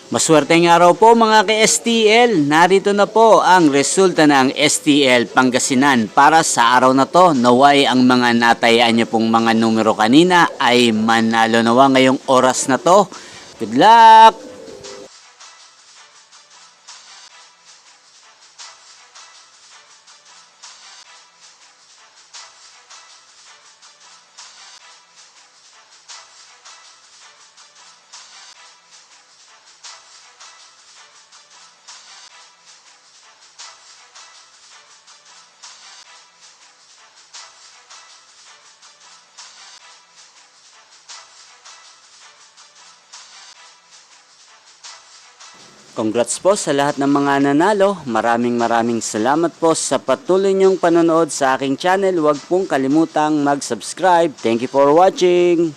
Maswerteng araw po mga ka-STL. Narito na po ang resulta ng STL Pangasinan para sa araw na to. Naway ang mga natayaan niyo pong mga numero kanina ay manalo nawa ngayong oras na to. Good luck! Congrats po sa lahat ng mga nanalo. Maraming salamat po sa patuloy niyong panonood sa aking channel. Huwag pong kalimutang mag-subscribe. Thank you for watching.